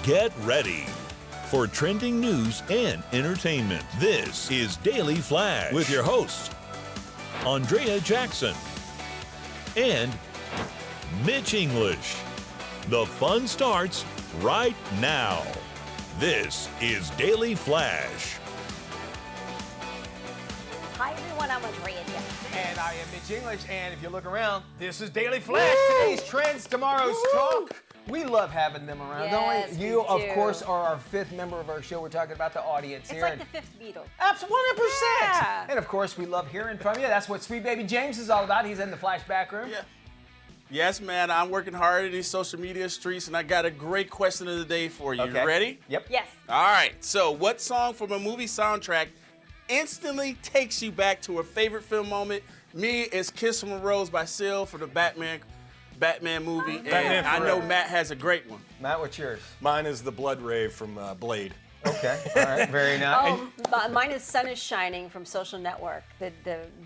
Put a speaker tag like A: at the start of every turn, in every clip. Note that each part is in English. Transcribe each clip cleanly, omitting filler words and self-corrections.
A: Get ready for trending news and entertainment. This is Daily Flash with your hosts, Andrea Jackson and Mitch English. The fun starts right now. This is Daily Flash.
B: Hi everyone, I'm Andrea.
C: And I am Mitch English, and if you look around, this is Daily Flash. Today's trends, tomorrow's talk. We love having them around,
B: Yes,
C: don't we? You,
B: we
C: of
B: do.
C: course, are our fifth member of our show. We're talking about the audience
B: It's
C: here.
B: like the fifth Beatle.
C: Absolutely, 100%.
B: Yeah.
C: And of course, we love hearing from you. That's what Sweet Baby James is all about. He's in the flashback room.
D: Yeah. Yes, man, I'm working hard in these social media streets, and I got a great question of the day for you.
C: Okay.
D: You ready?
C: Yep.
B: Yes.
D: All right, so what song from a movie soundtrack instantly takes you back to a favorite film moment? Me, it's Kiss from a Rose by Seal for the Batman movie, and
E: Batman
D: I know
E: Forever.
D: Matt has a great one.
C: Matt, what's yours?
E: Mine is the Blood Rave from Blade.
C: Okay. All right. Very nice.
B: Mine is Sun is Shining from Social Network, the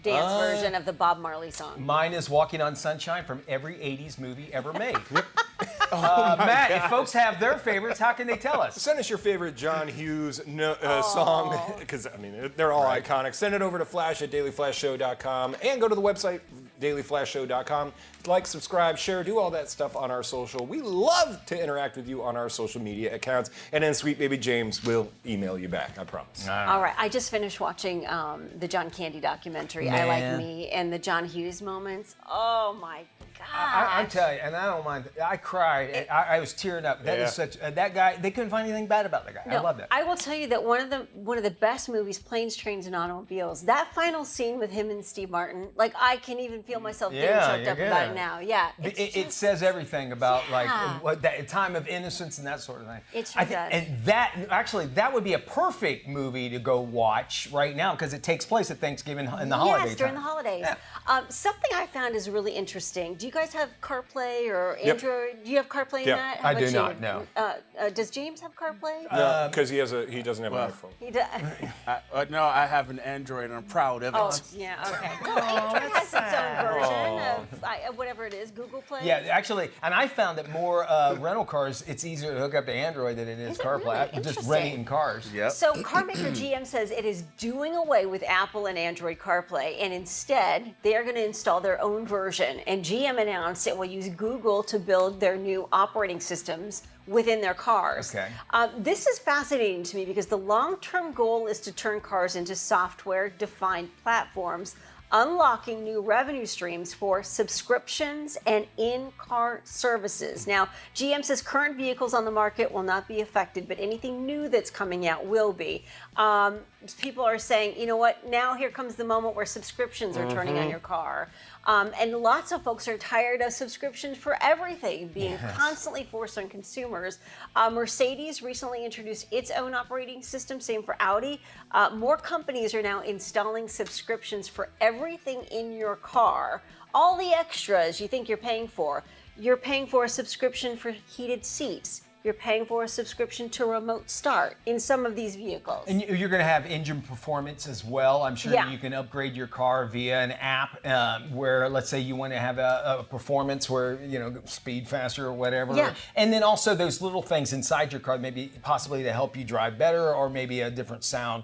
B: dance version of the Bob Marley song.
C: Mine is Walking on Sunshine from every 80s movie ever made. Matt, if folks have their favorites, how can they tell us?
E: Send us your favorite John Hughes song, because, I mean, they're all iconic. Send it over to flash@dailyflashshow.com and go to the website, dailyflashshow.com. Like, subscribe, share, do all that stuff on our social. We love to interact with you on our social media accounts. And then Sweet Baby James will email you back, I promise.
B: All right, I just finished watching the John Candy documentary, I
C: Man.
B: Like Me, and the John Hughes moments. Oh my God.
C: I'm telling you, and I don't mind. I cried. I was tearing up. That
E: Yeah.
C: is such that guy. They couldn't find anything bad about the guy. I love that.
B: I will tell you that one of the best movies, Planes, Trains, and Automobiles. That final scene with him and Steve Martin, like I can even feel myself getting choked
C: you're
B: up about
C: good.
B: it now. Yeah,
C: It says everything about
B: Yeah.
C: like what that time of innocence and that sort of thing.
B: It sure does.
C: And that would be a perfect movie to go watch right now because it takes place at Thanksgiving in the holiday
B: Yes, during
C: time.
B: the holidays.
C: Yeah.
B: Something I found is really interesting. Do you guys have CarPlay or Android? Do you have CarPlay in
E: Yep.
B: that? How
C: I
B: about
C: do
B: you?
C: not, no.
B: Does James have CarPlay?
E: Because he doesn't have an iPhone.
B: He does.
D: No, I have an Android, and I'm proud of it.
B: Oh, yeah, okay. Well, Android has its own version of whatever it is, Google Play.
C: Yeah, actually, and I found that more rental cars, it's easier to hook up to Android than it is
B: Is it
C: CarPlay.
B: really?
C: Just
B: Interesting.
C: renting cars.
D: Yep.
B: So carmaker GM says it is doing away with Apple and Android CarPlay, and instead they are going to install their own version. And GM announced it will use Google to build their new operating systems within their cars.
C: Okay.
B: This is fascinating to me because the long-term goal is to turn cars into software-defined platforms, unlocking new revenue streams for subscriptions and in-car services. Now, GM says current vehicles on the market will not be affected, but anything new that's coming out will be. People are saying, you know what, now here comes the moment where subscriptions are turning on your car. And lots of folks are tired of subscriptions for everything being constantly forced on consumers. Mercedes recently introduced its own operating system, same for Audi. More companies are now installing subscriptions for everything in your car. All the extras you think you're paying for. You're paying for a subscription for heated seats. You're paying for a subscription to remote start in some of these vehicles.
C: And you're going to have engine performance as well. I'm sure
B: Yeah.
C: you can upgrade your car via an app where, let's say, you want to have a performance where, speed faster or whatever.
B: Yeah.
C: And then also those little things inside your car, maybe possibly to help you drive better or maybe a different sound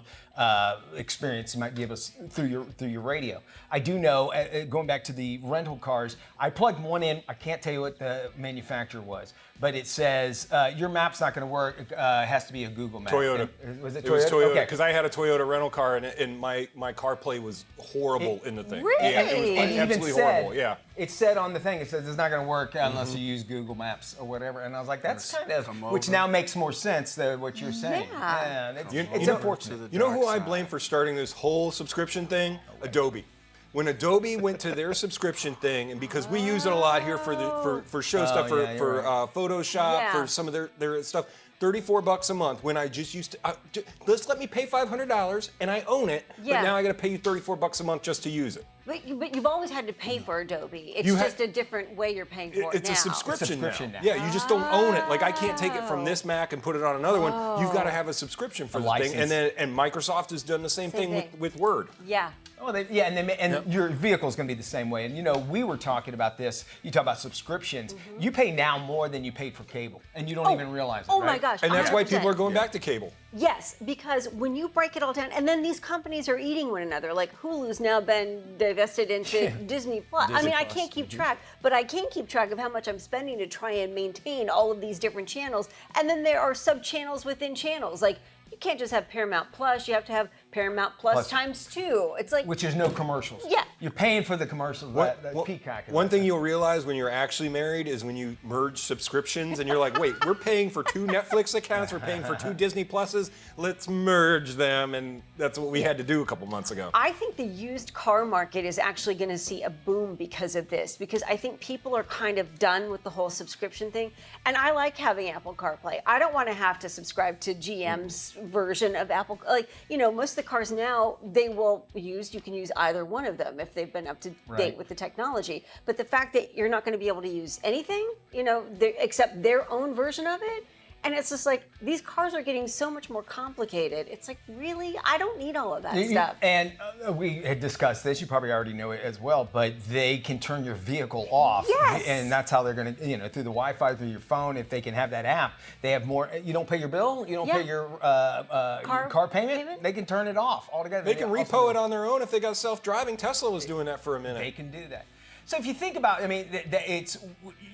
C: experience you might give us through your radio. I do know, going back to the rental cars, I plugged one in. I can't tell you what the manufacturer was, but it says your map's not going to work. It has to be a Google map.
E: Toyota.
C: Was it Toyota?
E: It was Toyota,
C: Okay.
E: because I had a Toyota rental car, and my CarPlay was horrible in the thing.
B: Really?
E: Yeah, it was
C: It
E: like
C: even
E: absolutely
C: said,
E: horrible, yeah.
C: It said on the thing, it says it's not going to work unless you use Google Maps or whatever. And I was like, that's kind of, which now makes more sense than what you're saying.
B: Yeah.
C: It's unfortunate.
E: You know who I blame for starting this whole subscription thing? Adobe. When Adobe went to their subscription thing, and because we use it a lot here for show stuff, for
C: yeah, you're right.
E: Photoshop,
B: Yeah.
E: for some of their stuff, $34 a month. When I just used to, just let me pay $500 and I own it.
B: Yeah.
E: But now I got to pay you $34 a month just to use it.
B: But you've always had to pay for Adobe. It's
E: You ha-
B: just a different way you're paying for it
E: It's
B: now.
E: a subscription,
C: subscription now.
E: Yeah, you just don't own it. Like I can't take it from this Mac and put it on another one. You've got to have a subscription for the thing.
C: license.
E: And Microsoft has done the same
B: Same
E: thing
B: thing.
E: with Word.
B: Yeah.
C: Oh, and your vehicle's going to be the same way. And we were talking about this. You talk about subscriptions. You pay now more than you paid for cable, and you don't even realize it.
B: Oh
C: right?
B: my God! gosh.
E: And that's why
B: 100%.
E: people are going back to cable.
B: Yes, because when you break it all down, and then these companies are eating one another. Like Hulu's now been divested into Disney Plus. I mean, I can't keep track, but I can keep track of how much I'm spending to try and maintain all of these different channels. And then there are sub-channels within channels. Like, you can't just have Paramount Plus. You have to have Paramount Plus times 2. It's like,
C: Which is no commercials.
B: Yeah.
C: You're paying for the commercials. That Peacock.
E: One thing you'll realize when you're actually married is when you merge subscriptions and you're like, wait, we're paying for 2 Netflix accounts, we're paying for 2 Disney Pluses, let's merge them, and that's what we had to do a couple months ago.
B: I think the used car market is actually going to see a boom because of this, because I think people are kind of done with the whole subscription thing. And I like having Apple CarPlay. I don't want to have to subscribe to GM's version of Apple. Like, you know, most of the cars now, you can use either one of them if they've been up to date with the technology. But the fact that you're not going to be able to use anything, you know, except their own version of it, and it's just like, these cars are getting so much more complicated. It's like, really? I don't need all of that stuff.
C: And we had discussed this, you probably already know it as well, but they can turn your vehicle off.
B: Yes.
C: And that's how they're going to, you know, through the Wi-Fi, through your phone, if they can have that app, they have more, you don't pay your bill, you don't pay your car payment, they can turn it off altogether.
E: They can repo it on their own if they got self-driving. Tesla was doing that for a minute.
C: They can do that. So if you think about, I mean, it's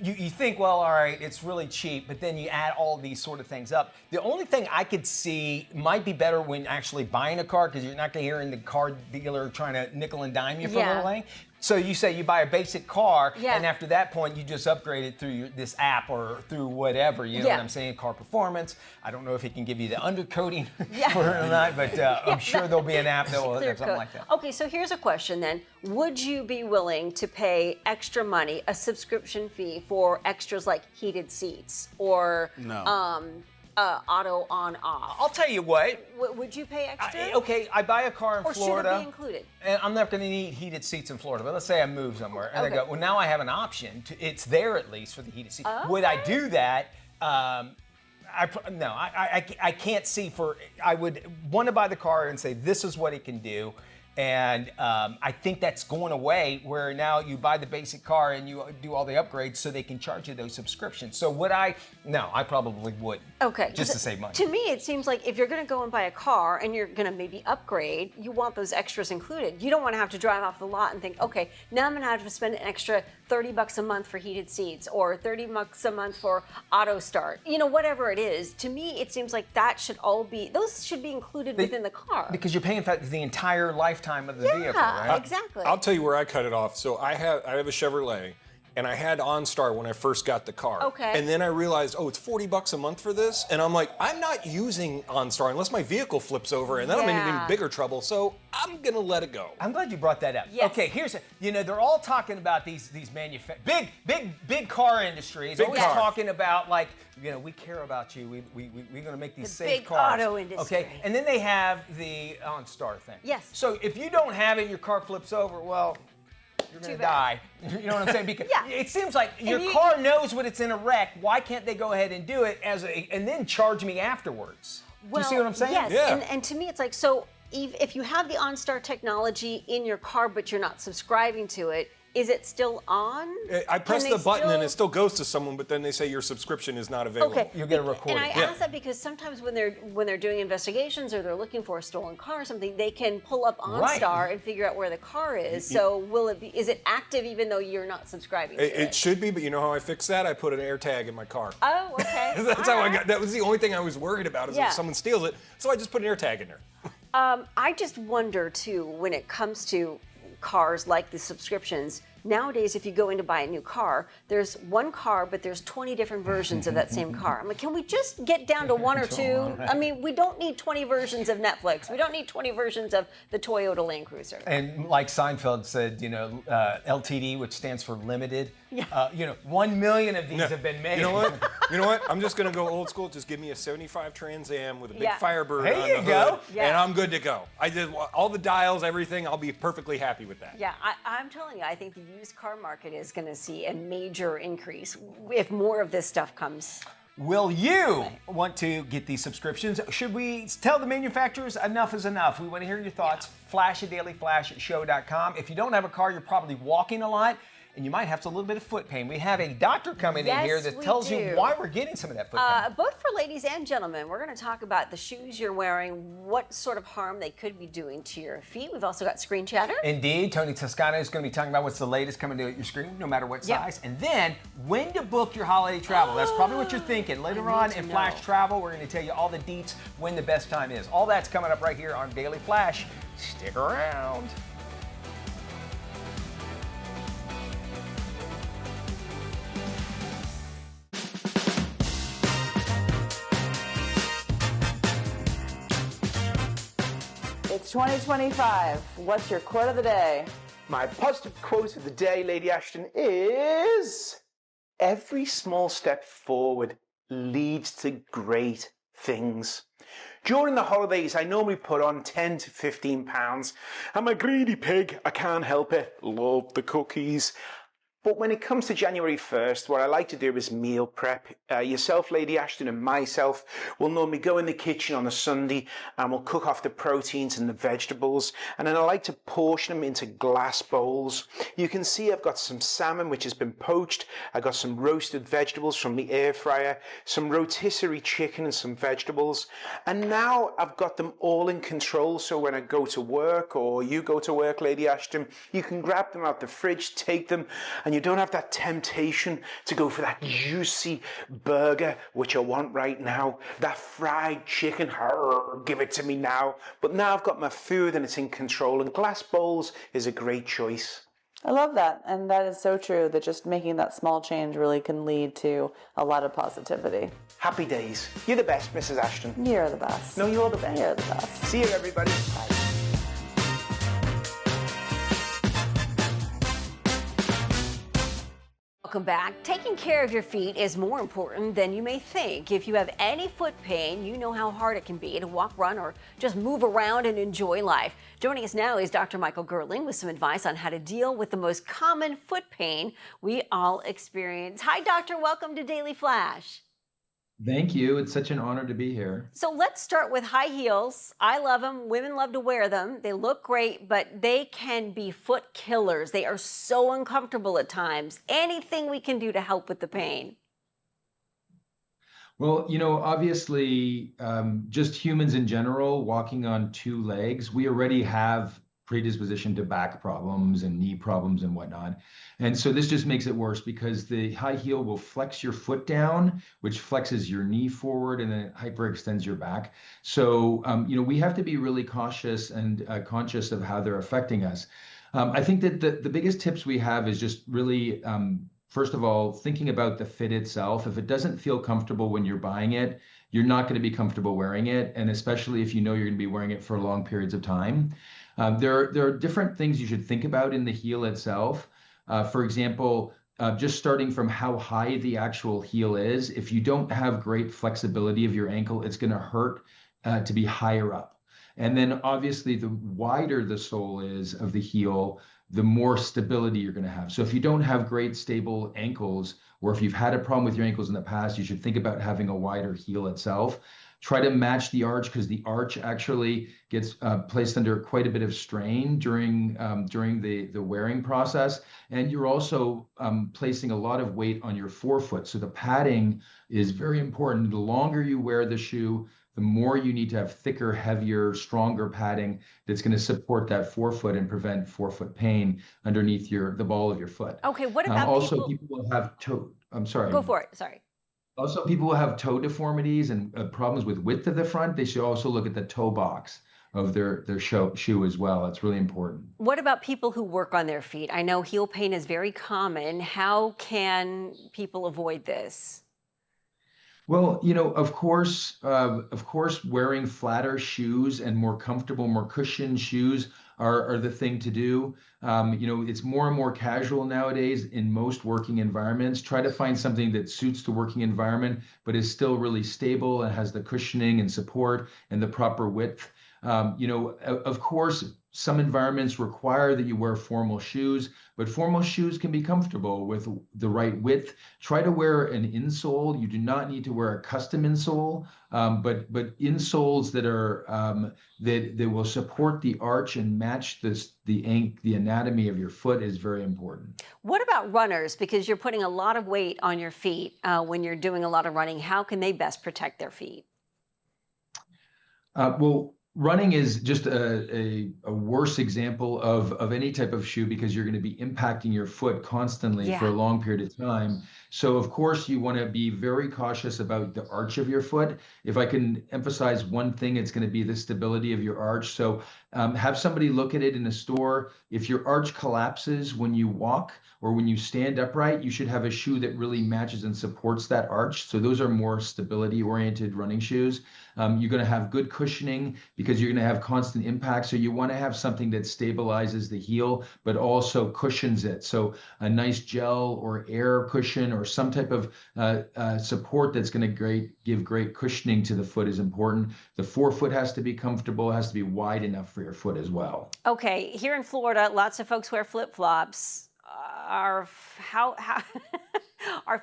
C: you think, well, all right, it's really cheap, but then you add all these sort of things up. The only thing I could see might be better when actually buying a car, because you're not going to hear in the car dealer trying to nickel and dime you for a little thing. So you say you buy a basic car, and after that point, you just upgrade it through this app or through whatever, you know what I'm saying, car performance. I don't know if it can give you the undercoating for it or not, but I'm sure there'll be an app that will have something like that.
B: Okay, so here's a question then. Would you be willing to pay extra money, a subscription fee for extras like heated seats or auto on off?
C: I'll tell you what.
B: Would you pay extra?
C: Okay, I buy a car in Florida.
B: Or should it be included?
C: And I'm not going to need heated seats in Florida, but let's say I move somewhere and I go, well, now I have an option. It's there at least for the heated seat.
B: Okay.
C: Would I do that? I can't see I would want to buy the car and say, this is what it can do. And I think that's going away, where now you buy the basic car and you do all the upgrades so they can charge you those subscriptions. So would I? No, I probably wouldn't.
B: Okay.
C: Just to save money.
B: To me, it seems like if you're going to go and buy a car and you're going to maybe upgrade, you want those extras included. You don't want to have to drive off the lot and think, okay, now I'm going to have to spend an extra $30 a month for heated seats or $30 a month for auto start. You know, whatever it is. To me, it seems like those should be included within the car.
C: Because you're paying for the entire lifetime of the vehicle, right?
B: Yeah, exactly.
E: I'll tell you where I cut it off. So I have a Chevrolet, and I had OnStar when I first got the car.
B: Okay.
E: And then I realized, oh, it's $40 a month for this, and I'm like, I'm not using OnStar unless my vehicle flips over, and then I'm in even bigger trouble. So I'm gonna let it go.
C: I'm glad you brought that up.
B: Yes.
C: Okay, they're all talking about these big car industries. Always talking about, like, you know, we care about you. We're gonna make these safe cars.
B: Big auto industry.
C: Okay, and then they have the OnStar thing.
B: Yes.
C: So if you don't have it, your car flips over. Well, you're gonna die. You know what I'm saying? Because it seems like your car knows when it's in a wreck. Why can't they go ahead and do it and then charge me afterwards? Do you see what I'm saying?
B: Yes.
E: Yeah.
B: And to me, it's like, so if you have the OnStar technology in your car, but you're not subscribing to it, is it still on?
E: I press the button and it still goes to someone, but then they say your subscription is not available.
B: Okay.
C: You'll get a recording.
B: And I ask that because sometimes when they're doing investigations or they're looking for a stolen car or something, they can pull up OnStar and figure out where the car is. So is it active even though you're not subscribing to it?
E: It should be, but you know how I fixed that? I put an AirTag in my car.
B: Oh, okay.
E: That's how I got. That was the only thing I was worried about is if someone steals it. So I just put an AirTag in there.
B: I just wonder too, when it comes to cars like the subscriptions. Nowadays, if you go in to buy a new car, there's one car, but there's 20 different versions of that same car. I'm like, can we just get down to one or two? I mean, we don't need 20 versions of Netflix. We don't need 20 versions of the Toyota Land Cruiser.
C: And like Seinfeld said, you know, LTD, which stands for limited. You know, 1 million of these have been made.
E: You know what? You know what? I'm just gonna go old school. Just give me a '75 Trans Am with a big Firebird
C: There
E: on
C: you
E: the
C: go.
E: hood, and I'm good to go. I did all the dials, everything. I'll be perfectly happy with that.
B: Yeah, I'm telling you, I think the used car market is going to see a major increase if more of this stuff comes.
C: Will you want to get these subscriptions? Should we tell the manufacturers enough is enough? We want to hear your thoughts. Flash at dailyflashshow.com. If you don't have a car, you're probably walking a lot. and you might have a little bit of foot pain. We have a doctor coming in here that
B: we
C: tells
B: do.
C: you why we're getting some of that foot pain.
B: Both for ladies and gentlemen, we're going to talk about the shoes you're wearing, what sort of harm they could be doing to your feet. We've also got screen chatter.
C: Indeed, Tony Toscano is going to be talking about what's the latest coming to your screen, no matter what size. And then when to book your holiday travel. That's probably what you're thinking. Later on in Flash Travel, we're going to tell you all the deets when the best time is. All that's coming up right here on Daily Flash. Stick around.
F: It's 2025. What's your quote of the day?
G: My positive quote of the day, Lady Ashton, is every small step forward leads to great things. During the holidays, I normally put on 10 to 15 pounds. I'm a greedy pig. I can't help it. Love the cookies. But when it comes to January 1st, what I like to do is meal prep. Yourself, Lady Ashton, and myself will normally go in the kitchen on a Sunday and we'll cook off the proteins and the vegetables. And then I like to portion them into glass bowls. You can see I've got some salmon, which has been poached. I got some roasted vegetables from the air fryer, some rotisserie chicken and some vegetables. And now I've got them all in control. So when I go to work or you go to work, Lady Ashton, you can grab them out the fridge, take them, and you don't have that temptation to go for that juicy burger, which I want right now, that fried chicken, give it to me now. But now I've got my food and it's in control, and glass bowls is a great choice.
F: I love that. And that is so true that just making that small change really can lead to a lot of positivity.
G: Happy days. You're the best, Mrs. Ashton.
F: You're the best.
G: No, you're the best.
F: You're the best.
G: See you, everybody. Bye.
B: Welcome back. Taking care of your feet is more important than you may think. If you have any foot pain, you know how hard it can be to walk, run, or just move around and enjoy life. Joining us now is Dr. Michael Gerling with some advice on how to deal with the most common foot pain we all experience. Hi, doctor. Welcome to Daily Flash.
H: Thank you. It's such an honor to be here.
B: So let's start with high heels. I love them. Women love to wear them. They look great, but they can be foot killers. They are so uncomfortable at times. Anything we can do to help with the pain?
H: Well, obviously, just humans in general, walking on two legs, we already have predisposition to back problems and knee problems and whatnot. And so this just makes it worse because the high heel will flex your foot down, which flexes your knee forward and then it hyperextends your back. So, we have to be really cautious and conscious of how they're affecting us. I think that the biggest tips we have is just really, first of all, thinking about the fit itself. If it doesn't feel comfortable when you're buying it, you're not going to be comfortable wearing it. And especially if you know you're going to be wearing it for long periods of time. There are different things you should think about in the heel itself. For example, just starting from how high the actual heel is. If you don't have great flexibility of your ankle, it's going to hurt to be higher up. And then obviously the wider the sole is of the heel, the more stability you're going to have. So if you don't have great stable ankles, or if you've had a problem with your ankles in the past, you should think about having a wider heel itself. Try to match the arch because the arch actually gets placed under quite a bit of strain during the wearing process. And you're also placing a lot of weight on your forefoot. So the padding is very important. The longer you wear the shoe, the more you need to have thicker, heavier, stronger padding that's going to support that forefoot and prevent forefoot pain underneath the ball of your foot.
B: Okay, what about
H: also people will have toe. I'm sorry.
B: Go for it. Sorry.
H: Also, people will have toe deformities and problems with width of the front. They should also look at the toe box of their shoe as well. It's really important.
B: What about people who work on their feet? I know heel pain is very common. How can people avoid this?
H: Well, of course, wearing flatter shoes and more comfortable, more cushioned shoes are the thing to do. It's more and more casual nowadays in most working environments. Try to find something that suits the working environment, but is still really stable and has the cushioning and support and the proper width. Of course, some environments require that you wear formal shoes, but formal shoes can be comfortable with the right width. Try to wear an insole. You do not need to wear a custom insole, but insoles that are that will support the arch and match the anatomy of your foot is very important.
B: What about runners? Because you're putting a lot of weight on your feet when you're doing a lot of running. How can they best protect their feet?
H: Well, running is just a worse example of any type of shoe because you're going to be impacting your foot constantly for a long period of time. So of course you want to be very cautious about the arch of your foot. If I can emphasize one thing, it's going to be the stability of your arch. So have somebody look at it in a store. If your arch collapses when you walk or when you stand upright, you should have a shoe that really matches and supports that arch. So those are more stability oriented running shoes. You're going to have good cushioning because you're going to have constant impact. So you want to have something that stabilizes the heel, but also cushions it. So a nice gel or air cushion or some type of support that's going to give great cushioning to the foot is important. The forefoot has to be comfortable, it has to be wide enough for your foot as well.
B: Okay, here in Florida, lots of folks wear flip-flops. Are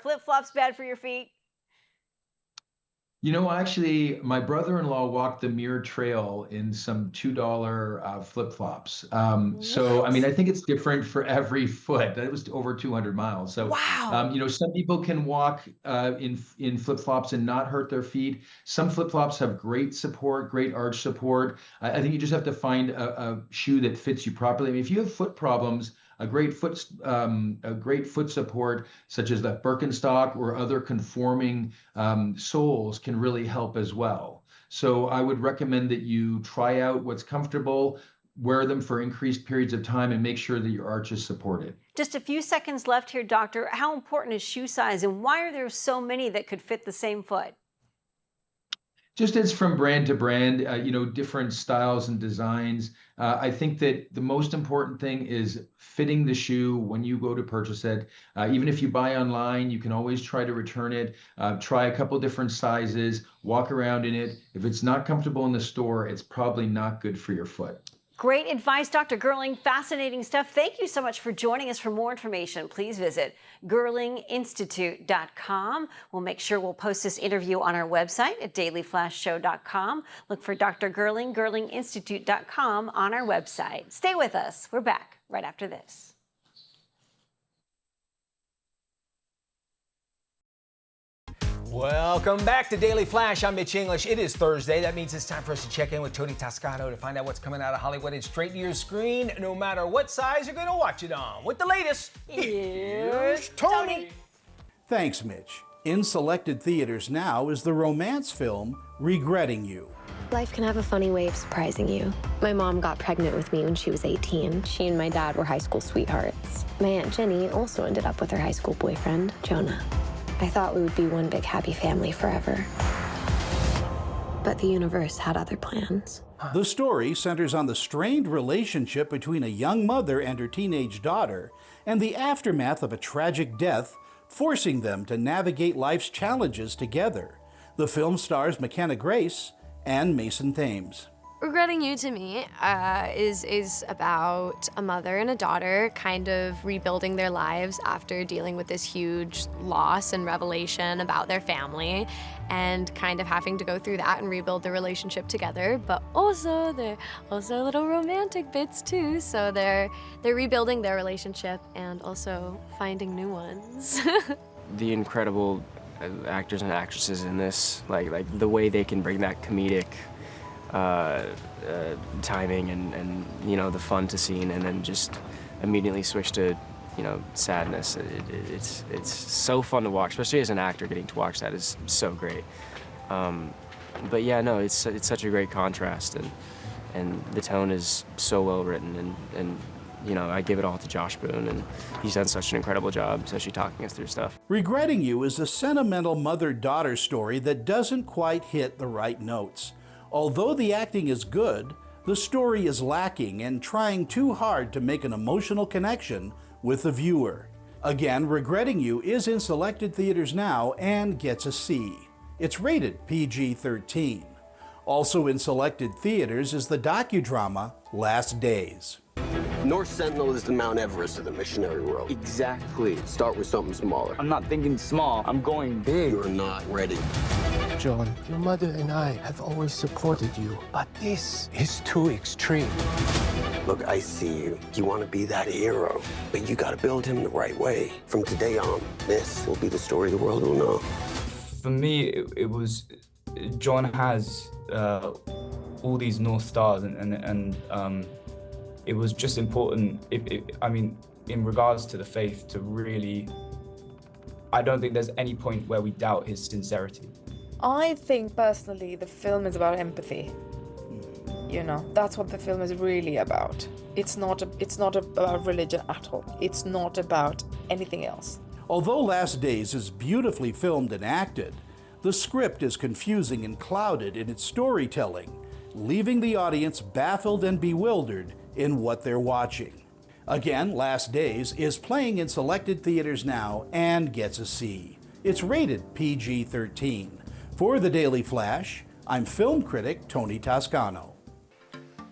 B: flip-flops bad for your feet?
H: You know, actually, my brother-in-law walked the Muir Trail in some $2 flip-flops. So, I mean, I think it's different for every foot. That was over 200 miles. So,
B: wow.
H: You know, some people can walk in flip-flops and not hurt their feet. Some flip-flops have great support, great arch support. I think you just have to find a shoe that fits you properly. I mean, if you have foot problems, a great foot support, such as the Birkenstock or other conforming soles, can really help as well. So I would recommend that you try out what's comfortable, wear them for increased periods of time, and make sure that your arch is supported.
B: Just a few seconds left here, doctor. How important is shoe size, and why are there so many that could fit the same foot?
H: Just as from brand to brand, you know, different styles and designs. I think that the most important thing is fitting the shoe when you go to purchase it. Even if you buy online, you can always try to return it. Try a couple different sizes, walk around in it. If it's not comfortable in the store, it's probably not good for your foot.
B: Great advice, Dr. Gerling. Fascinating stuff. Thank you so much for joining us. For more information, please visit GerlingInstitute.com. We'll make sure we'll post this interview on our website at dailyflashshow.com. Look for Dr. Gerling, GerlingInstitute.com on our website. Stay with us. We're back right after this.
C: Welcome back to Daily Flash. I'm Mitch English. It is Thursday. That means it's time for us to check in with Tony Toscano to find out what's coming out of Hollywood and straight to your screen, no matter what size you're going to watch it on. With the latest, here's Tony.
I: Thanks, Mitch. In selected theaters now is the romance film Regretting You.
J: Life can have a funny way of surprising you. My mom got pregnant with me when she was 18. She and my dad were high school sweethearts. My Aunt Jenny also ended up with her high school boyfriend, Jonah. I thought we would be one big happy family forever. But the universe had other plans.
I: The story centers on the strained relationship between a young mother and her teenage daughter and the aftermath of a tragic death, forcing them to navigate life's challenges together. The film stars McKenna Grace and Mason Thames.
K: Regretting You to me is about a mother and a daughter kind of rebuilding their lives after dealing with this huge loss and revelation about their family, and kind of having to go through that and rebuild the relationship together. But also there are also little romantic bits too. So they're rebuilding their relationship and also finding new ones.
L: The incredible actors and actresses in this, like the way they can bring that comedic timing and you know, the fun to scene, and then just immediately switch to, you know, sadness. It's so fun to watch, especially as an actor. Getting to watch that is so great. But yeah, no, it's such a great contrast, and the tone is so well written, and you know, I give it all to Josh Boone, and he's done such an incredible job, especially talking us through stuff.
I: Regretting You is a sentimental mother-daughter story that doesn't quite hit the right notes. Although the acting is good, the story is lacking and trying too hard to make an emotional connection with the viewer. Again, Regretting You is in selected theaters now and gets a C. It's rated PG-13. Also in selected theaters is the docudrama Last Days.
M: North Sentinel is the Mount Everest of the missionary world. Exactly. Start with something smaller. I'm not thinking small. I'm going big. You're not ready.
N: John, your mother and I have always supported you, but this is too extreme.
M: Look, I see you. You want to be that hero, but you got to build him the right way. From today on, this will be the story the world will know.
O: For me, it was John has all these North Stars, and it was just important. I mean, in regards to the faith, to really, I don't think there's any point where we doubt his sincerity.
P: I think personally the film is about empathy. You know, that's what the film is really about. It's not about religion at all. It's not about anything else.
I: Although Last Days is beautifully filmed and acted, the script is confusing and clouded in its storytelling, leaving the audience baffled and bewildered in what they're watching. Again, Last Days is playing in selected theaters now and gets a C. It's rated PG-13. For the Daily Flash, I'm film critic Tony Toscano.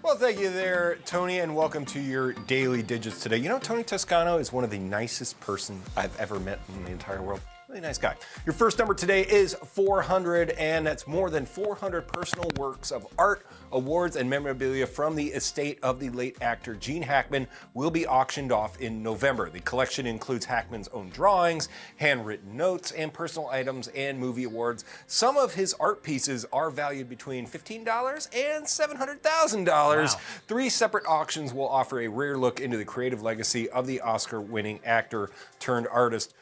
E: Well, thank you there, Tony, and welcome to your Daily Digits today. You know, Tony Toscano is one of the nicest person I've ever met in the entire world. Really nice guy. Your first number today is 400, and that's more than 400 personal works of art, awards, and memorabilia from the estate of the late actor Gene Hackman will be auctioned off in November. The collection includes Hackman's own drawings, handwritten notes, and personal items and movie awards. Some of his art pieces are valued between $15 and $700,000. Wow. 3 separate auctions will offer a rare look into the creative legacy of the Oscar-winning actor turned artist.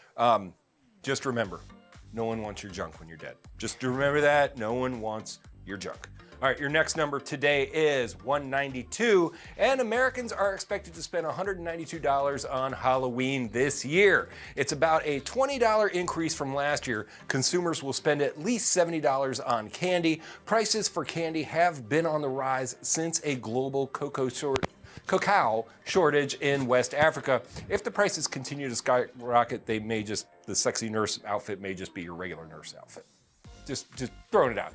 E: Just remember, no one wants your junk when you're dead. Just remember that, no one wants your junk. All right, your next number today is 192, and Americans are expected to spend $192 on Halloween this year. It's about a $20 increase from last year. Consumers will spend at least $70 on candy. Prices for candy have been on the rise since a global cacao shortage in West Africa. If the prices continue to skyrocket, the sexy nurse outfit may just be your regular nurse outfit. Just throwing it out.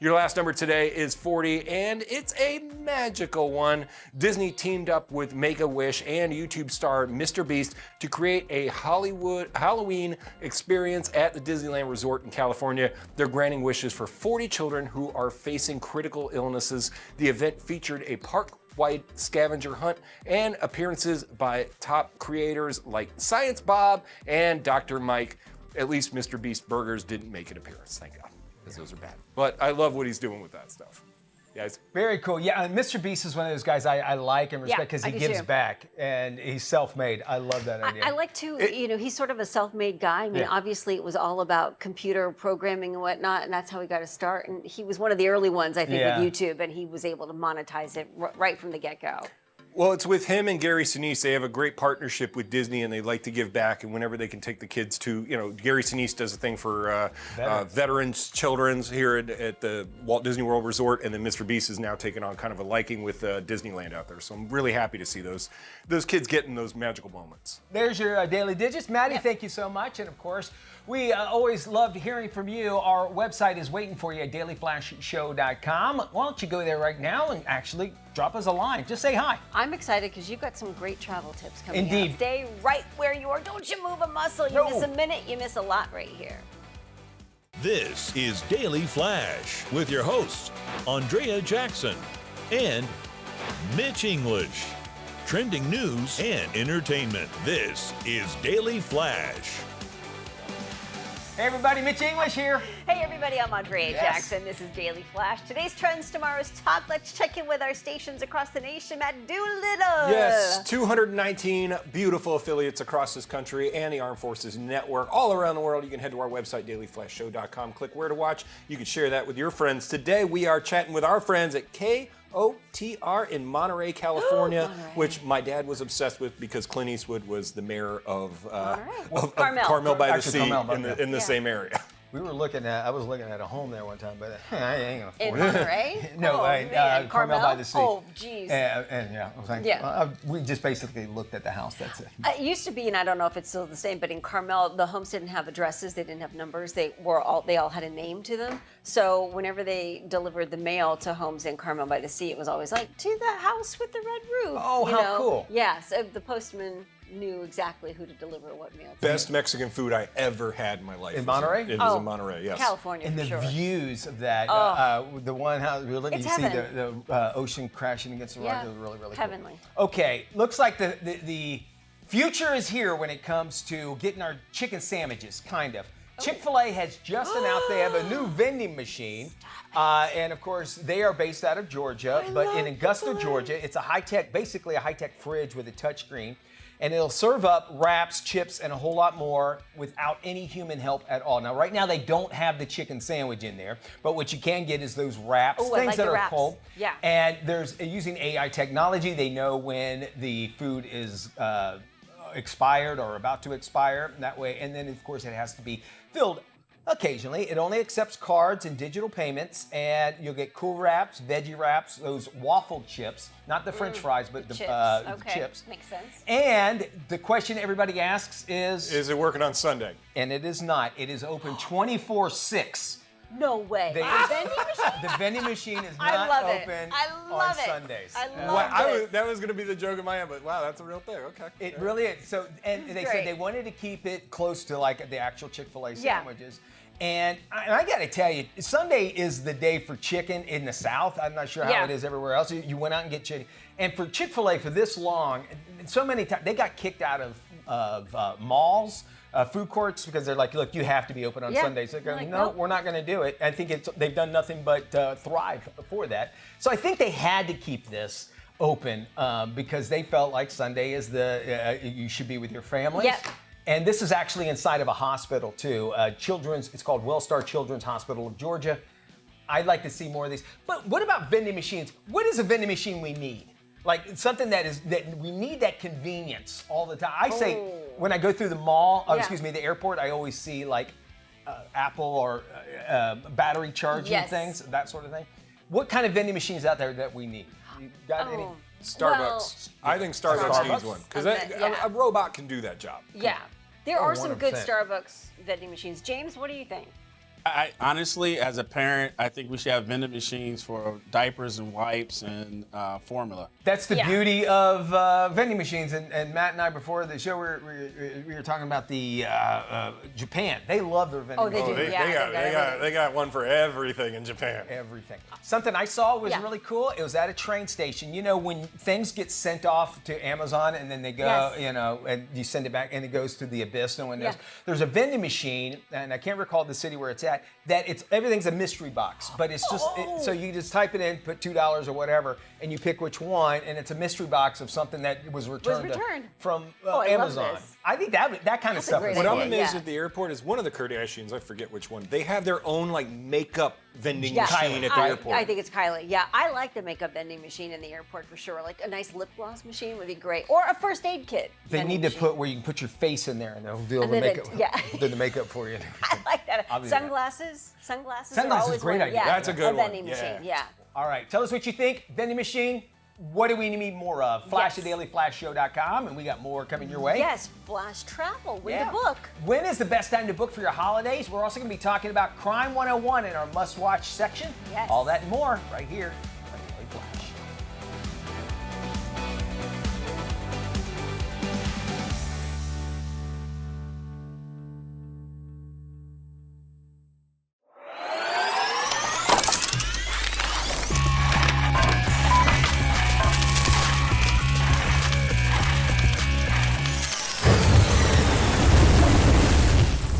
E: Your last number today is 40, and it's a magical one. Disney teamed up with Make-A-Wish and YouTube star Mr. Beast to create a Halloween experience at the Disneyland Resort in California. They're granting wishes for 40 children who are facing critical illnesses. The event featured a park-wide scavenger hunt and appearances by top creators like Science Bob and Dr. Mike. At least Mr. Beast Burgers didn't make an appearance, thank God, because those are bad. But I love what he's doing with that stuff. Guys.
C: Very cool. Yeah, and Mr. Beast is one of those guys I like and respect because he gives back and he's self-made. I love that idea.
B: I like to, he's sort of a self-made guy. I mean, obviously it was all about computer programming and whatnot, and that's how he got to start. And he was one of the early ones, I think, with YouTube, and he was able to monetize it right from the get-go.
E: Well, it's with him and Gary Sinise. They have a great partnership with Disney, and they like to give back. And whenever they can take the kids to, Gary Sinise does a thing for veterans, children's here at the Walt Disney World Resort, and then Mr. Beast is now taking on kind of a liking with Disneyland out there. So I'm really happy to see those kids getting those magical moments.
C: There's your Daily Digits. Maddie, thank you so much. And of course, we always loved hearing from you. Our website is waiting for you at dailyflashshow.com. Why don't you go there right now and actually drop us a line. Just say hi.
B: I'm excited because you've got some great travel tips coming
C: Indeed.
B: up. Stay right where you are. Don't you move a muscle. You miss a minute, you miss a lot right here.
A: This is Daily Flash with your hosts, Andrea Jackson and Mitch English. Trending news and entertainment. This is Daily Flash.
C: Hey everybody, Mitch English here.
B: Hey everybody, I'm Andrea Jackson. This is Daily Flash. Today's trends, tomorrow's talk. Let's check in with our stations across the nation at Doolittle.
E: Yes, 219 beautiful affiliates across this country and the Armed Forces Network all around the world. You can head to our website, dailyflashshow.com. Click where to watch. You can share that with your friends. Today we are chatting with our friends at KOTR in Monterey, California, which my dad was obsessed with because Clint Eastwood was the mayor of Carmel by the Sea in the same area.
C: We were looking at. I was looking at a home there one time, but I ain't gonna afford
B: In
C: it.
B: Monterey?
C: No,
B: man.
C: Carmel by the Sea.
B: Oh, geez.
C: And yeah, I was like,
B: Yeah.
C: we just basically looked at the house. That's it.
B: It used to be, and I don't know if it's still the same, but in Carmel, the homes didn't have addresses, they didn't have numbers, they all had a name to them. So whenever they delivered the mail to homes in Carmel by the Sea, it was always like, to the house with the red roof.
C: Oh, how cool.
B: Yeah, so the postman knew exactly who to deliver what mail to.
E: Best Mexican food I ever had in my life.
C: In Monterey?
E: It was in Monterey, yes.
B: California,
C: And
B: for
C: the
B: sure.
C: views of that, the one house, we were looking,
B: It's
C: you see
B: heaven.
C: the ocean crashing against the rock.
B: Yeah,
C: It was really, really
B: heavenly.
C: cool. Okay, looks like the future is here when it comes to getting our chicken sandwiches, kind of. Chick-fil-A has just announced they have a new vending machine. And of course, they are based out of Georgia, but in Augusta, Georgia, it's a high-tech, basically a high-tech fridge with a touchscreen. And it'll serve up wraps, chips, and a whole lot more without any human help at all. Now, right now, they don't have the chicken sandwich in there, but what you can get is those wraps,
B: Ooh, I
C: things
B: like
C: that
B: the
C: are
B: wraps.
C: cold.
B: Yeah.
C: And there's using AI technology, they know when the food is expired or about to expire that way. And then, of course, it has to be filled occasionally. It only accepts cards and digital payments, and you'll get cool wraps, veggie wraps, those waffle chips, not the French fries, but the
B: chips. Okay,
C: chips.
B: makes sense.
C: And the question everybody asks is
E: it working on Sunday?
C: And it is not. It is open 24/6.
B: No way.
C: They-
B: The vending machine?
C: The vending machine is
B: I
C: not
B: love it.
C: open
B: I love
C: on
B: it.
C: Sundays.
B: I love it.
E: That was going to be the joke in my head, but wow, that's a real thing. Okay.
C: It really is. So, and they
B: great.
C: said they wanted to keep it close to like the actual Chick-fil-A
B: Yeah.
C: sandwiches. And I got to tell you, Sunday is the day for chicken in the South. I'm not sure how
B: Yeah.
C: it is everywhere else. You went out and get chicken. And for Chick-fil-A for this long, so many times, they got kicked out of malls, food courts, because they're like, look, you have to be open on
B: Yeah.
C: Sundays. They're going,
B: Like,
C: no,
B: nope.
C: we're not going to do it. I think they've done nothing but thrive for that. So I think they had to keep this open because they felt like Sunday is you should be with your families.
B: Yep.
C: And this is actually inside of a hospital too. It's called Wellstar Children's Hospital of Georgia. I'd like to see more of these. But what about vending machines? What is a vending machine we need? Like something that we need that convenience all the time. I say when I go through the mall, the airport, I always see like Apple or battery charging things, that sort of thing. What kind of vending machines out there that we need? You got any?
E: Starbucks. I think Starbucks needs one because
B: Yeah.
E: a robot can do that job.
B: Yeah. There are some good
C: 100%.
B: Starbucks vending machines. James, what do you think?
D: I honestly, as a parent, I think we should have vending machines for diapers and wipes and formula.
C: That's the
B: Yeah.
C: beauty of vending machines. And Matt and I, before the show, we were talking about the Japan. They love their vending
B: Oh, they
C: machines.
B: do. Yeah,
E: They got one for everything in Japan.
C: Everything. Something I saw was
B: Yeah.
C: really cool. It was at a train station. You know, when things get sent off to Amazon and then they go,
B: Yes.
C: you know, and you send it back and it goes to the abyss. No one knows.
B: Yeah.
C: There's a vending machine, and I can't recall the city where it's at, that everything's a mystery box, but it's just, so you just type it in, put $2 or whatever, and you pick which one, and it's a mystery box of something that was returned, from
B: I love
C: Amazon.
B: this.
C: I think that kind of stuff
B: great
C: is
E: What
B: idea.
E: I'm amazed
B: Yeah.
E: at the airport is one of the Kardashians, I forget which one, they have their own like makeup vending
B: Yeah.
E: machine at the airport.
B: I think it's Kylie. Yeah, I like the makeup vending machine in the airport for sure. Like a nice lip gloss machine would be great, or a first aid kit.
C: They
B: vending
C: need to
B: machine.
C: put where you can put your face in there and they'll do
B: And
C: the
B: then
C: makeup. Do the makeup for you.
B: I like that.
C: I'll do that.
B: Sunglasses. Sunglasses
C: Sunglasses,
B: are always
C: great
B: one.
C: idea.
B: Yeah,
E: That's a good one.
B: vending
E: Yeah.
B: machine. Yeah.
C: All right, tell us what you think. Vending machine, what do we need more of? Flash
B: Yes.
C: at dailyflashshow.com, and we got more coming your way.
B: Yes, flash travel. Win the book.
C: When is the best time to book for your holidays? We're also going to be talking about Crime 101 in our must-watch section.
B: Yes.
C: All that and more right here on Daily Flash.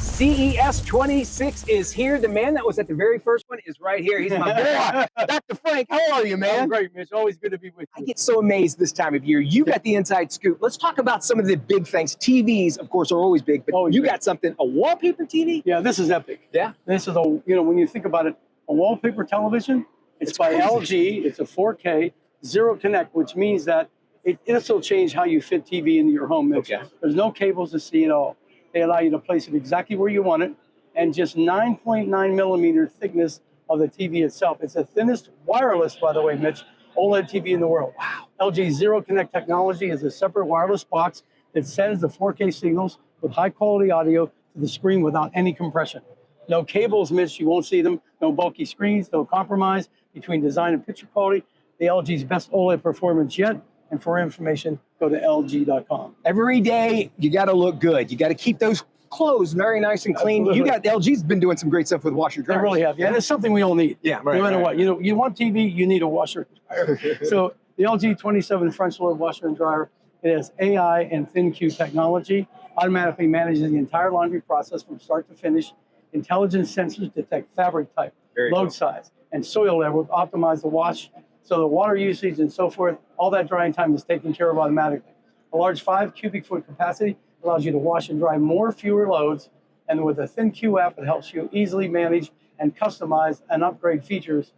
Q: CES 26 is here. The man that was at the very first one is right here. He's my boy, Dr. Frank. How are you, man?
R: I'm great, Mitch. Always good to be with you.
Q: I get so amazed this time of year. You got the inside scoop. Let's talk about some of the big things. TVs, of course, are always big, but you got something, a wallpaper TV?
R: Yeah, this is epic.
Q: Yeah.
R: This is when you think about it, a wallpaper television, it's by
Q: crazy.
R: LG. It's a 4K, zero connect, which means that it'll change how you fit TV into your home, Mitch.
Q: Okay.
R: There's no cables to see it all. They allow you to place it exactly where you want it, and just 9.9 millimeter thickness of the TV itself. It's the thinnest wireless, by the way, Mitch, OLED TV in the world. Wow. LG Zero Connect technology is a separate wireless box that sends the 4K signals with high quality audio to the screen without any compression. No cables, Mitch, you won't see them. No bulky screens, no compromise between design and picture quality. The LG's best OLED performance yet. And for information, go to LG.com.
Q: Every day, you got to look good. You got to keep those clothes very nice and clean.
R: Absolutely.
Q: LG's been doing some great stuff with washer
R: They
Q: dryers.
R: really have. Yeah, and it's something we all need.
Q: Yeah, right,
R: no matter
Q: right.
R: what. You know, you want TV, you need a washer and dryer. So the LG 27 French load washer and dryer, it has AI and ThinQ technology, automatically manages the entire laundry process from start to finish. Intelligent sensors detect fabric type, load size, and soil level to optimize the wash. So the water usage and so forth, all that drying time is taken care of automatically. A large 5 cubic foot capacity allows you to wash and dry fewer loads. And with the ThinQ app, it helps you easily manage and customize and upgrade features.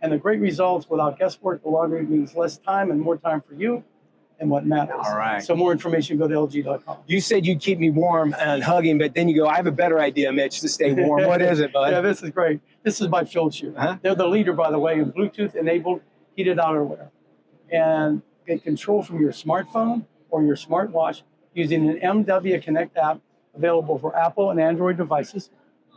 R: And the great results without guesswork, the laundry means less time and more time for you and what matters.
Q: All right.
R: So more information, go to LG.com.
Q: You said you'd keep me warm and hugging, but then you go, I have a better idea, Mitch, to stay warm. What is it, bud?
R: Yeah, this is great. This is my Field Shoe. They're the leader, by the way, in Bluetooth-enabled heated outerwear. And get control from your smartphone or your smartwatch using an MW Connect app available for Apple and Android devices.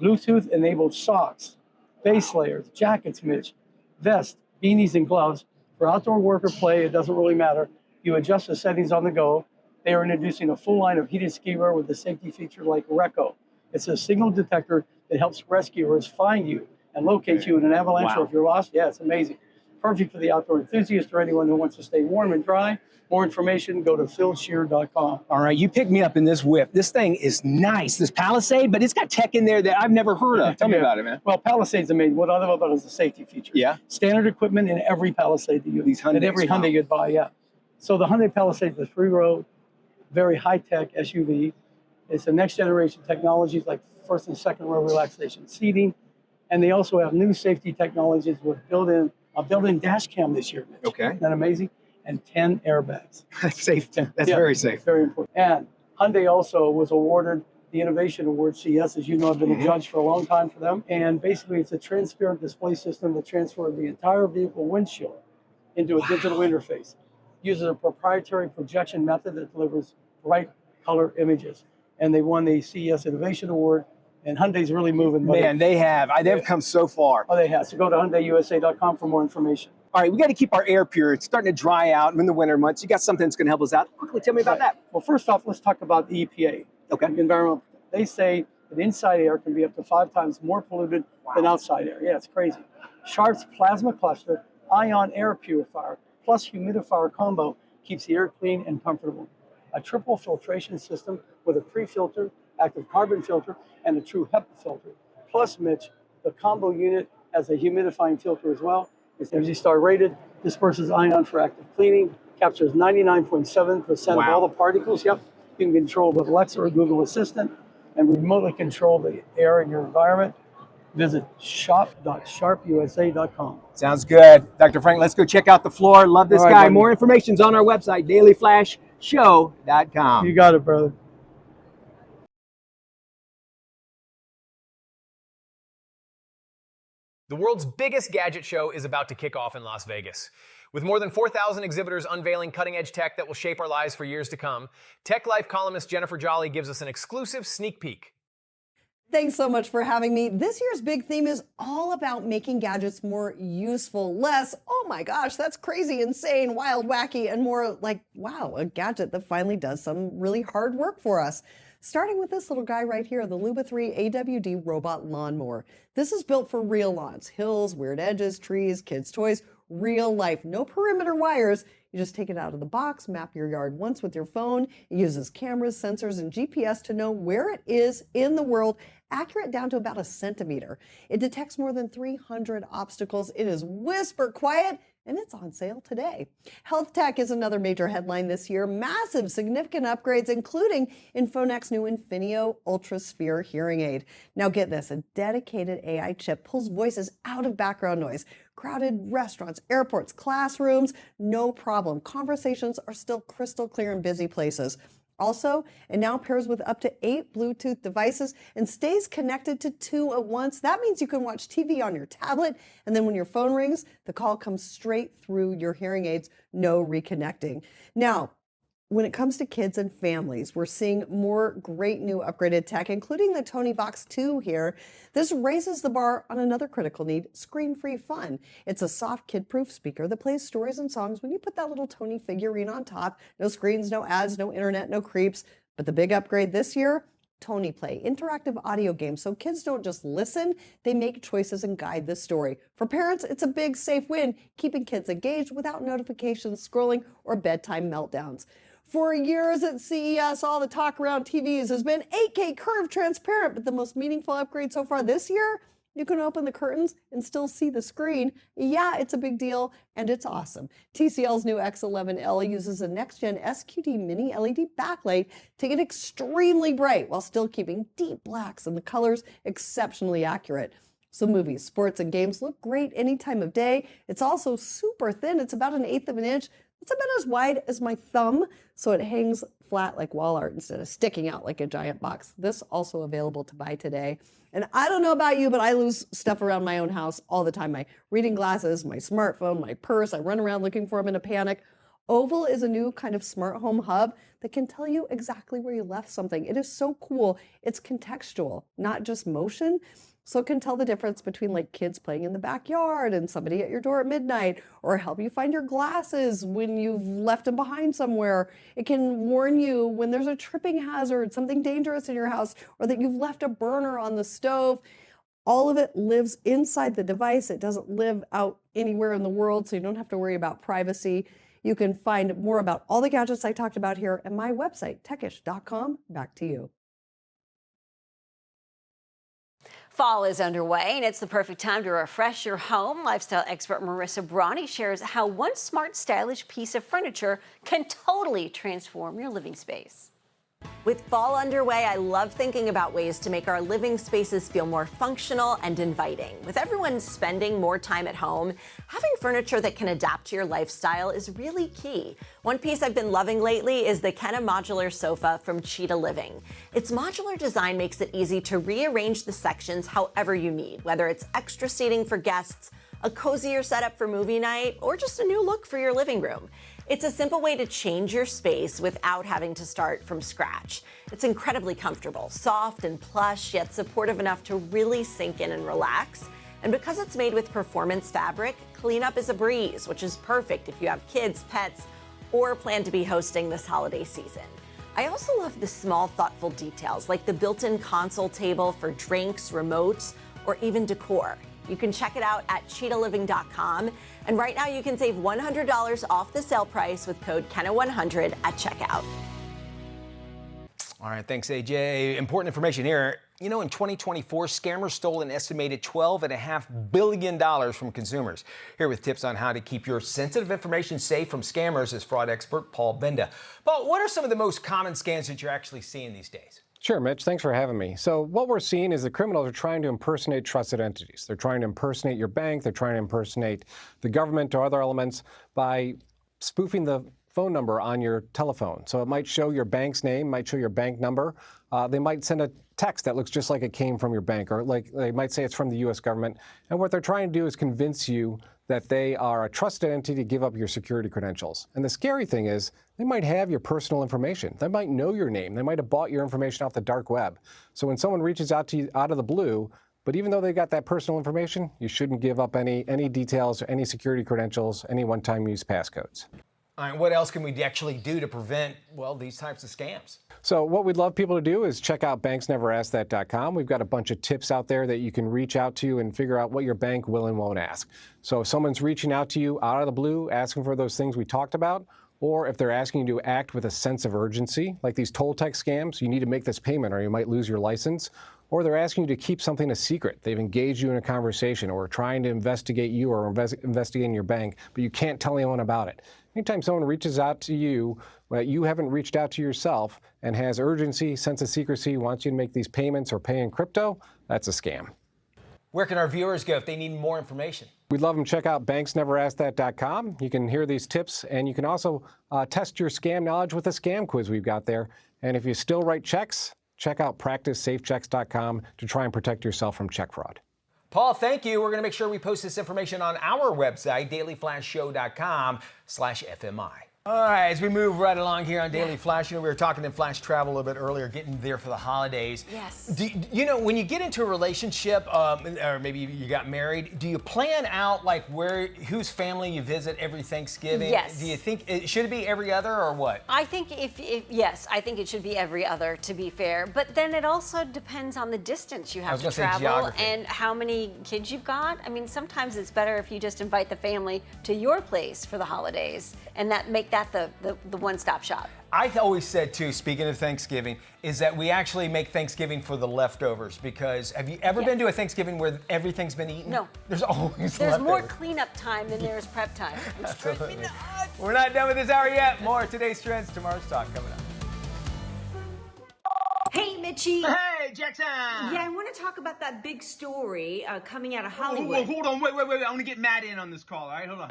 R: Bluetooth-enabled socks, base layers, jackets, Mitch, vests, beanies, and gloves. For outdoor work or play, it doesn't really matter. You adjust the settings on the go. They are introducing a full line of heated ski wear with a safety feature like Reco. It's a signal detector that helps rescuers find you and locate you in an avalanche or if you're lost. Yeah, it's amazing. Perfect for the outdoor enthusiast or anyone who wants to stay warm and dry. More information, go to philshear.com.
Q: All right, you picked me up in this whip. This thing is nice, this Palisade, but it's got tech in there that I've never heard of. Tell me about it, man.
R: Well, Palisade's amazing. What I love about it is the safety feature.
Q: Yeah.
R: Standard equipment in every Palisade that you
Q: These Hyundais,
R: in every
Q: wow.
R: Hyundai you'd buy, yeah. So the Hyundai Palisade is a 3-row, very high-tech SUV. It's the next generation technologies like first and second row relaxation seating. And they also have new safety technologies with a built-in dash cam this year, Mitch.
Q: Okay.
R: Isn't that amazing? And 10 airbags.
Q: That's safe. That's
R: Yeah,
Q: very safe.
R: Very important. And Hyundai also was awarded the Innovation Award, CS. As you know, I've been a judge for a long time for them. And basically, it's a transparent display system that transfers the entire vehicle windshield into a digital interface. Uses a proprietary projection method that delivers bright color images. And they won the CES Innovation Award. And Hyundai's really moving.
Q: Man, they have. They've come so far.
R: Oh, they have. So go to HyundaiUSA.com for more information.
Q: All right, we got to keep our air pure. It's starting to dry out in the winter months. You got something that's going to help us out. Quickly, tell me about that.
R: Well, first off, let's talk about the EPA.
Q: Okay.
R: Environmental. They say that inside air can be up to 5 times more polluted than outside air. Yeah, it's crazy. Sharp's plasma cluster, ion air purifier, plus humidifier combo keeps the air clean and comfortable. A triple filtration system with a pre-filter, active carbon filter, and a true HEPA filter. Plus, Mitch, the combo unit has a humidifying filter as well. It's Energy Star rated, disperses ion for active cleaning, captures 99.7% of all the particles. Yep, you can control with Alexa or Google Assistant and remotely control the air in your environment. Visit shop.sharpusa.com.
Q: Sounds good. Dr. Frank, let's go check out the floor. Love this
R: All right,
Q: guy.
R: buddy.
Q: More information's on our website, dailyflashshow.com.
R: You got it, brother.
S: The world's biggest gadget show is about to kick off in Las Vegas. With more than 4,000 exhibitors unveiling cutting-edge tech that will shape our lives for years to come, Tech Life columnist Jennifer Jolly gives us an exclusive sneak peek.
T: Thanks so much for having me. This year's big theme is all about making gadgets more useful, less, oh my gosh, that's crazy, insane, wild, wacky, and more like, wow, a gadget that finally does some really hard work for us. Starting with this little guy right here, the Luba 3 AWD robot lawnmower. This is built for real lawns, hills, weird edges, trees, kids' toys, real life, no perimeter wires. You just take it out of the box, map your yard once with your phone. It uses cameras, sensors, and GPS to know where it is in the world, accurate down to about a centimeter. It detects more than 300 obstacles. It is whisper quiet, and it's on sale today. Health tech is another major headline this year. Massive, significant upgrades, including Infonex's new Infinio UltraSphere hearing aid. Now get this, a dedicated AI chip pulls voices out of background noise. Crowded restaurants, airports, classrooms, no problem. Conversations are still crystal clear in busy places. Also, it now pairs with up to 8 Bluetooth devices and stays connected to 2 at once. That means you can watch TV on your tablet, and then when your phone rings, the call comes straight through your hearing aids, no reconnecting. Now, when it comes to kids and families, we're seeing more great new upgraded tech, including the Tony Box 2 here. This raises the bar on another critical need, screen-free fun. It's a soft kid-proof speaker that plays stories and songs when you put that little Tony figurine on top. No screens, no ads, no internet, no creeps. But the big upgrade this year, Tony Play, interactive audio games, so kids don't just listen, they make choices and guide the story. For parents, it's a big, safe win, keeping kids engaged without notifications, scrolling, or bedtime meltdowns. For years at CES, all the talk around TVs has been 8K curved transparent, but the most meaningful upgrade so far this year, you can open the curtains and still see the screen. Yeah, it's a big deal, and it's awesome. TCL's new X11L uses a next-gen SQD mini LED backlight to get extremely bright while still keeping deep blacks and the colors exceptionally accurate. So movies, sports, and games look great any time of day. It's also super thin. It's about 1/8 of an inch. It's about as wide as my thumb, so it hangs flat like wall art instead of sticking out like a giant box. This also available to buy today. And I don't know about you, but I lose stuff around my own house all the time. My reading glasses, my smartphone, my purse. I run around looking for them in a panic. Oval is a new kind of smart home hub that can tell you exactly where you left something. It is so cool. It's contextual, not just motion. So it can tell the difference between like kids playing in the backyard and somebody at your door at midnight, or help you find your glasses when you've left them behind somewhere. It can warn you when there's a tripping hazard, something dangerous in your house, or that you've left a burner on the stove. All of it lives inside the device. It doesn't live out anywhere in the world, so you don't have to worry about privacy. You can find more about all the gadgets I talked about here at my website, techish.com. Back to you.
B: Fall is underway, and it's the perfect time to refresh your home. Lifestyle expert Marissa Brawny shares how one smart, stylish piece of furniture can totally transform your living space.
U: With fall underway, I love thinking about ways to make our living spaces feel more functional and inviting. With everyone spending more time at home, having furniture that can adapt to your lifestyle is really key. One piece I've been loving lately is the Kenna modular sofa from Cheetah Living. Its modular design makes it easy to rearrange the sections however you need, whether it's extra seating for guests, a cozier setup for movie night, or just a new look for your living room. It's a simple way to change your space without having to start from scratch. It's incredibly comfortable, soft and plush, yet supportive enough to really sink in and relax. And because it's made with performance fabric, cleanup is a breeze, which is perfect if you have kids, pets, or plan to be hosting this holiday season. I also love the small, thoughtful details, like the built-in console table for drinks, remotes, or even decor. You can check it out at cheetahliving.com. And right now you can save $100 off the sale price with code KENNA100 at checkout.
C: All right, thanks, AJ. Important information here. You know, in 2024, scammers stole an estimated $12.5 billion from consumers. Here with tips on how to keep your sensitive information safe from scammers is fraud expert Paul Benda. Paul, what are some of the most common scams that you're actually seeing these days?
V: Sure, Mitch. Thanks for having me. So what we're seeing is the criminals are trying to impersonate trusted entities. They're trying to impersonate your bank. They're trying to impersonate the government or other elements by spoofing the phone number on your telephone. So it might show your bank's name, might show your bank number. They might send a text that looks just like it came from your bank, or like they might say it's from the U.S. government. And what they're trying to do is convince you that they are a trusted entity to give up your security credentials. And the scary thing is they might have your personal information. They might know your name. They might have bought your information off the dark web. So when someone reaches out to you out of the blue, but even though they got that personal information, you shouldn't give up any details or any security credentials, any one-time use passcodes.
C: All right, what else can we actually do to prevent, well, these types of scams?
V: So what we'd love people to do is check out banksneveraskthat.com. We've got a bunch of tips out there that you can reach out to and figure out what your bank will and won't ask. So if someone's reaching out to you out of the blue, asking for those things we talked about, or if they're asking you to act with a sense of urgency, like these toll text scams, you need to make this payment or you might lose your license, or they're asking you to keep something a secret. They've engaged you in a conversation or trying to investigate you or investigating your bank, but you can't tell anyone about it. Anytime someone reaches out to you, well, you haven't reached out to yourself and has urgency, sense of secrecy, wants you to make these payments or pay in crypto, that's a scam.
C: Where can our viewers go if they need more information?
V: We'd love them. Check out banksneverasked.com. You can hear these tips, and you can also test your scam knowledge with a scam quiz we've got there. And if you still write checks, check out practicesafechecks.com to try and protect yourself from check fraud.
C: Paul, thank you. We're going to make sure we post this information on our website, dailyflashshow.com/FMI. All right, as we move right along here on Daily Flash, we were talking in Flash Travel a little bit earlier, getting there for the holidays.
B: Yes.
C: When you get into a relationship, or maybe you got married, do you plan out like whose family you visit every Thanksgiving?
B: Yes.
C: Do you think should it be every other or what?
B: I think yes, I think it should be every other, to be fair. But then it also depends on the distance you have to travel and how many kids you've got. I mean, sometimes it's better if you just invite the family to your place for the holidays and make that the one-stop shop.
C: I always said, too, speaking of Thanksgiving, is that we actually make Thanksgiving for the leftovers, because have you ever been to a Thanksgiving where everything's been eaten?
B: No.
C: There's always
B: There's
C: leftovers.
B: more cleanup time than there is prep time.
C: Absolutely. We're not done with this hour yet. More of today's trends, tomorrow's talk coming up.
F: Hey, Mitchie.
G: Hey, Jackson.
F: Yeah, I want to talk about that big story coming out of Hollywood.
G: Hold on, wait. I want to get Matt in on this call, all right? Hold on.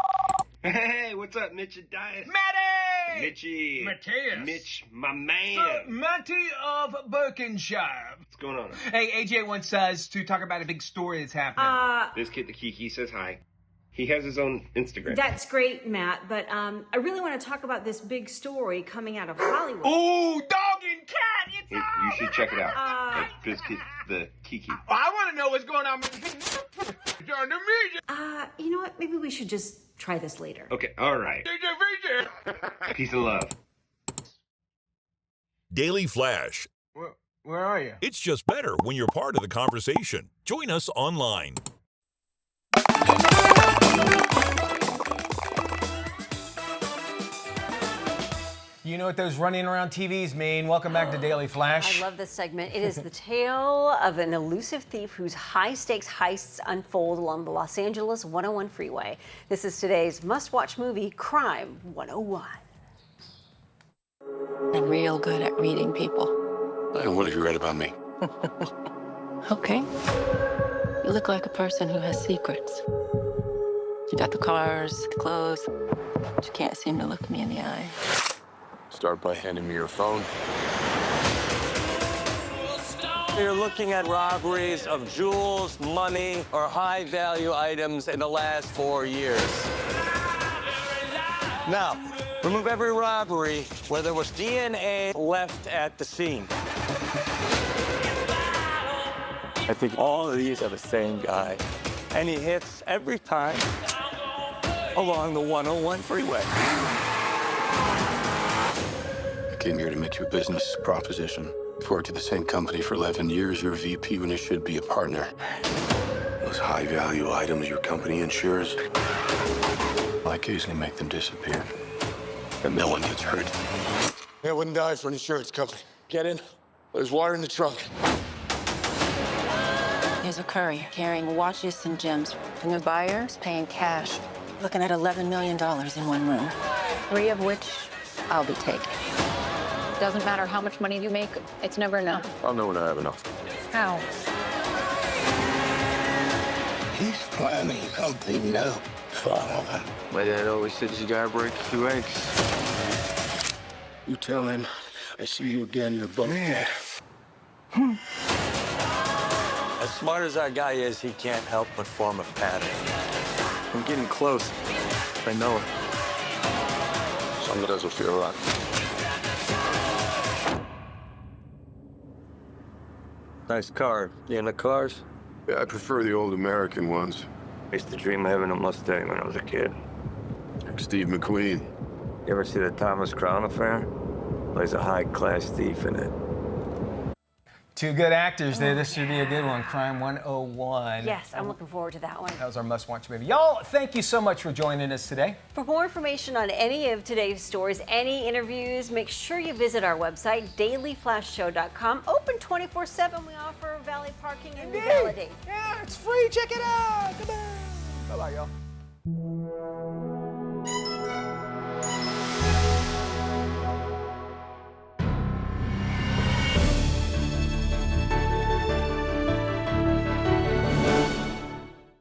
W: Hey, what's up, Mitch and Dias?
G: Matty!
W: Mitchie.
G: Mateus.
W: Mitch, my man.
G: Matty of Berkshire.
W: What's going on?
G: Hey, AJ wants us to talk about a big story that's happening.
W: This kid, the Kiki, says hi. He has his own Instagram.
F: That's great, Matt, but I really want to talk about this big story coming out of Hollywood.
G: Oh, dog and cat!
W: You should check it out. This kid, the Kiki.
G: I want to know what's going on during the music.
F: You know what? Maybe we should just try this later.
W: Okay, all right. Peace and love.
A: Daily Flash.
G: Where are you?
A: It's just better when you're part of the conversation. Join us online.
C: You know what those running around TVs mean. Welcome back to Daily Flash.
B: I love this segment. It is the tale of an elusive thief whose high-stakes heists unfold along the Los Angeles 101 freeway. This is today's must-watch movie, Crime 101.
X: I'm real good at reading people.
Y: And what have you read about me?
X: Okay. You look like a person who has secrets. You got the cars, the clothes, but you can't seem to look me in the eye.
Y: Start by handing me your phone.
Z: You're looking at robberies of jewels, money, or high-value items in the last 4 years. Now, remove every robbery where there was DNA left at the scene. I think all of these are the same guy, and he hits every time along the 101 freeway.
Y: I came here to make you a business proposition. You've worked at the same company for 11 years. You're a VP when you should be a partner. Those high-value items your company insures, I occasionally make them disappear. And no one gets hurt. I wouldn't die for an insurance company. Get in. There's water in the trunk.
X: There's a courier carrying watches and gems, and the buyer is paying cash. Looking at $11 million in one room, 3 of which I'll be taking. Doesn't matter how much money you make, it's never enough.
Y: I'll know when I have enough.
X: How?
Y: He's planning something new. Follow him. My dad always says you gotta break a few eggs. You tell him I see you again in the boat.
Z: As smart as our guy is, he can't help but form a pattern.
Y: I'm getting close. I know it. Some doesn't feel right.
Z: Nice car. You into cars?
Y: Yeah, I prefer the old American ones.
Z: I used to dream of having a Mustang when I was a kid.
Y: Like Steve McQueen.
Z: You ever see the Thomas Crown Affair? Plays a high-class thief in it.
C: 2 good actors there. This should be a good one. Crime 101.
B: Yes, I'm looking forward to that one.
C: That was our must-watch movie. Y'all, thank you so much for joining us today.
B: For more information on any of today's stories, any interviews, make sure you visit our website, dailyflashshow.com. Open 24/7. We offer valet parking and revalidate.
C: Yeah, it's free. Check it out. Come on. Bye-bye, y'all.